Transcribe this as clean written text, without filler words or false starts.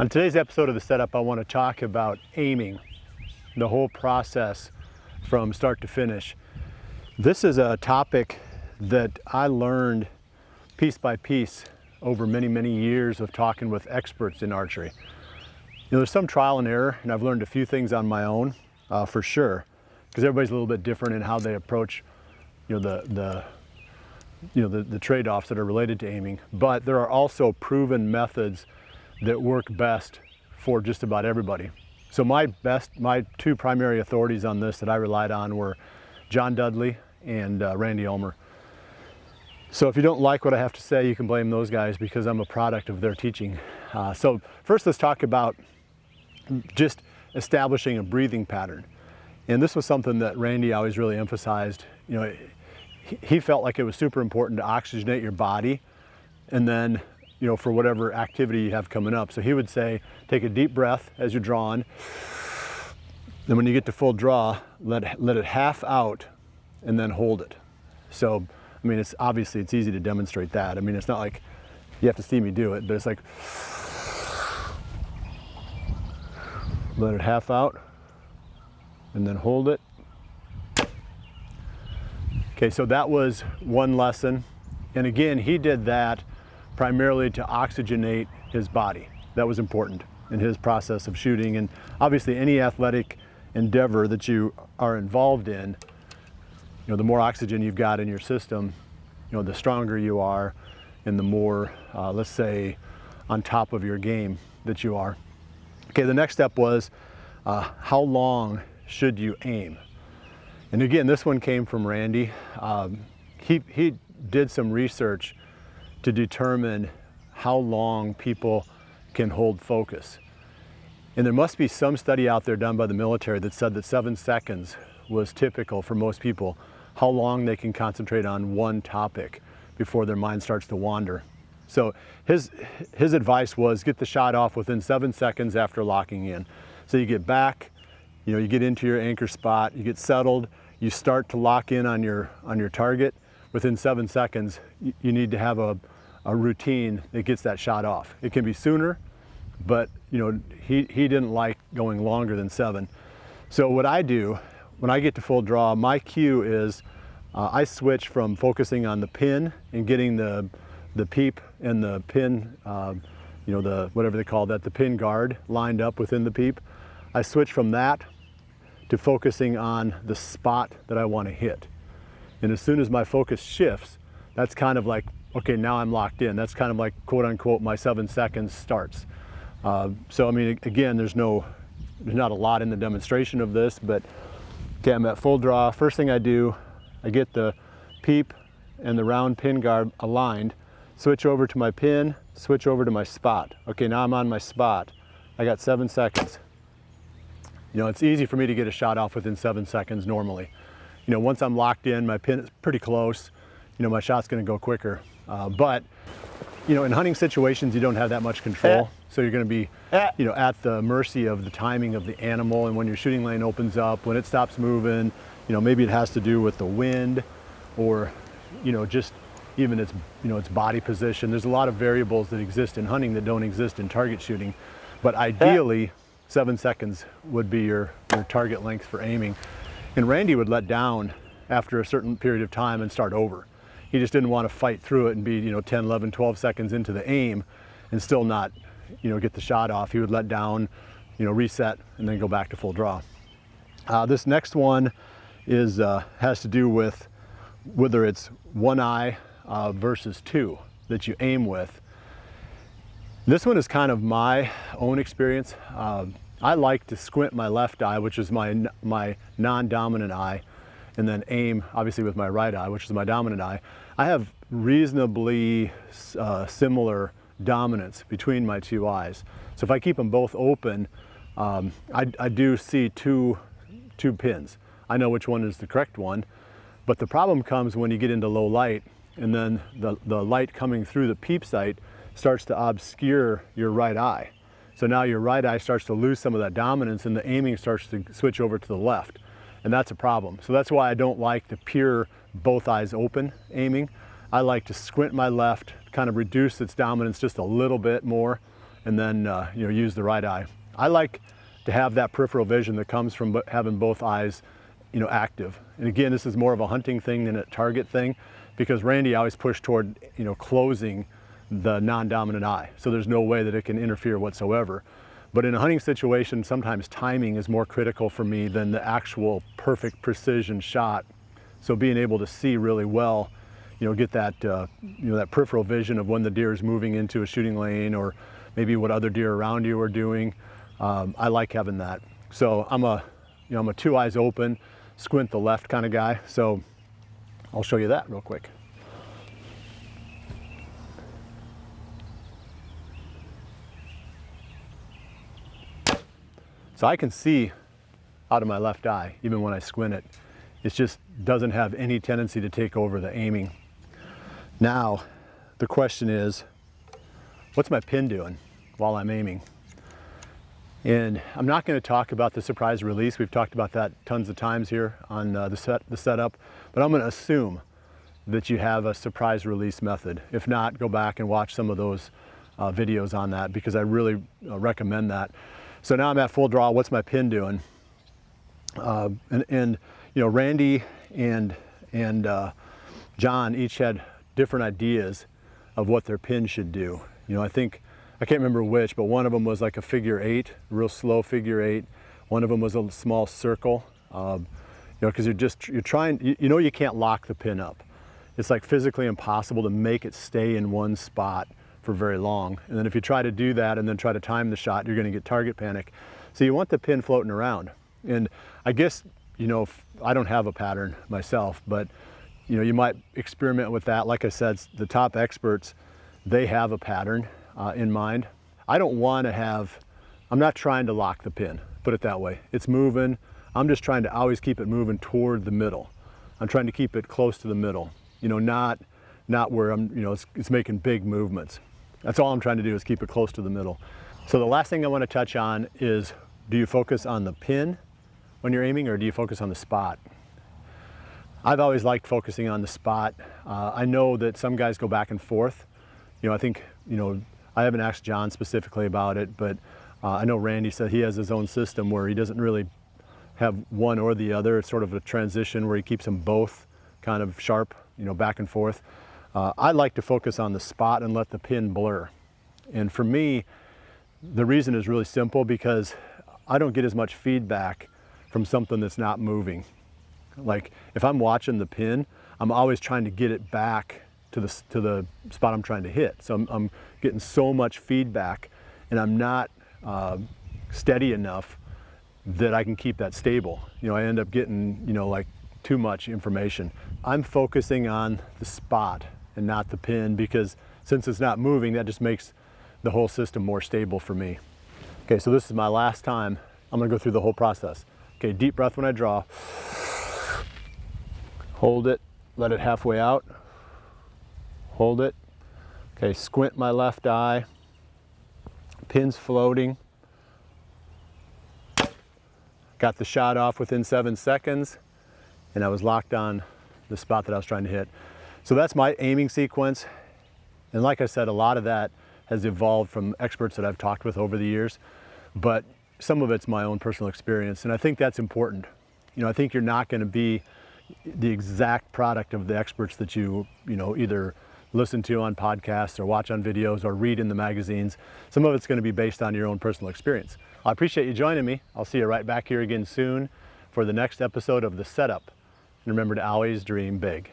On today's episode of The Setup, I want to talk about aiming, the whole process from start to finish. This is a topic that I learned piece by piece over many, many years of talking with experts in archery. You know, there's some trial and error, and I've learned a few things on my own, for sure, because everybody's a little bit different in how they approach, the trade-offs that are related to aiming. But there are also proven methods that work best for just about everybody. So my two primary authorities on this that I relied on were John Dudley and Randy Ulmer. So if you don't like what I have to say, you can blame those guys because I'm a product of their teaching. So first, let's talk about just establishing a breathing pattern. And this was something that Randy always really emphasized. You know, he felt like it was super important to oxygenate your body, and then, you know, for whatever activity you have coming up. So he would say, take a deep breath as you're drawing. Then when you get to full draw, let it half out and then hold it. So, I mean, it's easy to demonstrate that. I mean, it's not like you have to see me do it, but it's like, let it half out and then hold it. Okay, so that was one lesson. And again, he did that primarily to oxygenate his body. That was important in his process of shooting. And obviously any athletic endeavor that you are involved in, you know, the more oxygen you've got in your system, you know, the stronger you are and the more, let's say, on top of your game that you are. Okay, the next step was, how long should you aim? And again, this one came from Randy. He did some research to determine how long people can hold focus. And there must be some study out there done by the military that said that 7 seconds was typical for most people, how long they can concentrate on one topic before their mind starts to wander. So his advice was get the shot off within 7 seconds after locking in. So you get back, you know, you get into your anchor spot, you get settled, you start to lock in on your target. Within 7 seconds, you need to have a routine that gets that shot off. It can be sooner, but you know, he didn't like going longer than 7. So what I do when I get to full draw, my cue is I switch from focusing on the pin and getting the peep and the pin, whatever they call that, the pin guard lined up within the peep. I switch from that to focusing on the spot that I want to hit. And as soon as my focus shifts, that's kind of like, okay, now I'm locked in. That's kind of like, quote unquote, my 7 seconds starts. So, I mean, again, there's not a lot in the demonstration of this, but okay, I'm at full draw. First thing I do, I get the peep and the round pin guard aligned, switch over to my pin, switch over to my spot. Okay, now I'm on my spot. I got 7 seconds. You know, it's easy for me to get a shot off within 7 seconds normally. You know, once I'm locked in, my pin is pretty close, you know, my shot's gonna go quicker. But, you know, in hunting situations, you don't have that much control. So you're gonna be, you know, at the mercy of the timing of the animal, and when your shooting lane opens up, when it stops moving, you know, maybe it has to do with the wind or, you know, just even its body position. There's a lot of variables that exist in hunting that don't exist in target shooting. But ideally, 7 seconds would be your target length for aiming. And Randy would let down after a certain period of time and start over. He just didn't want to fight through it and be, you know, 10, 11, 12 seconds into the aim and still not, you know, get the shot off. He would let down, you know, reset, and then go back to full draw. This next one has to do with whether it's one eye versus two that you aim with. This one is kind of my own experience. I like to squint my left eye, which is my non-dominant eye, and then aim obviously with my right eye, which is my dominant eye. I have reasonably similar dominance between my two eyes. So if I keep them both open, I do see two pins. I know which one is the correct one, but the problem comes when you get into low light, and then the light coming through the peep sight starts to obscure your right eye. So now your right eye starts to lose some of that dominance, and the aiming starts to switch over to the left. And that's a problem. So that's why I don't like the pure both eyes open aiming. I like to squint my left, kind of reduce its dominance just a little bit more, and then use the right eye. I like to have that peripheral vision that comes from having both eyes active. And again, this is more of a hunting thing than a target thing, because Randy always pushed toward closing the non-dominant eye, so there's no way that it can interfere whatsoever. But in a hunting situation, sometimes timing is more critical for me than the actual perfect precision shot. So being able to see really well, get that that peripheral vision of when the deer is moving into a shooting lane, or maybe what other deer around you are doing. I like having that. So I'm a two eyes open, squint the left kind of guy. So I'll show you that real quick. So I can see out of my left eye, even when I squint it. It just doesn't have any tendency to take over the aiming. Now, the question is, what's my pin doing while I'm aiming? And I'm not going to talk about the surprise release. We've talked about that tons of times here on the setup, but I'm going to assume that you have a surprise release method. If not, go back and watch some of those videos on that, because I really recommend that. So now I'm at full draw. What's my pin doing? Randy and John each had different ideas of what their pin should do. I can't remember which, but one of them was like a figure 8, real slow figure 8. One of them was a small circle. Because you're trying. You can't lock the pin up. It's like physically impossible to make it stay in one spot for very long. And then if you try to do that and then try to time the shot, you're going to get target panic. So you want the pin floating around. And I guess, I don't have a pattern myself, but you might experiment with that. Like I said, the top experts, they have a pattern in mind. I don't want to I'm not trying to lock the pin, put it that way. It's moving. I'm just trying to always keep it moving toward the middle. I'm trying to keep it close to the middle, not where it's making big movements. That's all I'm trying to do, is keep it close to the middle. So the last thing I want to touch on is, do you focus on the pin when you're aiming, or do you focus on the spot? I've always liked focusing on the spot. I know that some guys go back and forth. I think, I haven't asked John specifically about it, but I know Randy said he has his own system where he doesn't really have one or the other. It's sort of a transition where he keeps them both kind of sharp, back and forth. I like to focus on the spot and let the pin blur. And for me, the reason is really simple, because I don't get as much feedback from something that's not moving. Like if I'm watching the pin, I'm always trying to get it back to the spot I'm trying to hit. So I'm getting so much feedback, and I'm not steady enough that I can keep that stable. I end up getting, like too much information. I'm focusing on the spot and not the pin, because since it's not moving, that just makes the whole system more stable for me. Okay, so this is my last time. I'm gonna go through the whole process. Okay, deep breath when I draw. Hold it, let it halfway out. Hold it. Okay, squint my left eye. Pin's floating. Got the shot off within 7 seconds, and I was locked on the spot that I was trying to hit. So that's my aiming sequence. And like I said, a lot of that has evolved from experts that I've talked with over the years, but some of it's my own personal experience. And I think that's important. I think you're not going to be the exact product of the experts that you either listen to on podcasts or watch on videos or read in the magazines. Some of it's going to be based on your own personal experience. I appreciate you joining me. I'll see you right back here again soon for the next episode of The Setup. And remember to always dream big.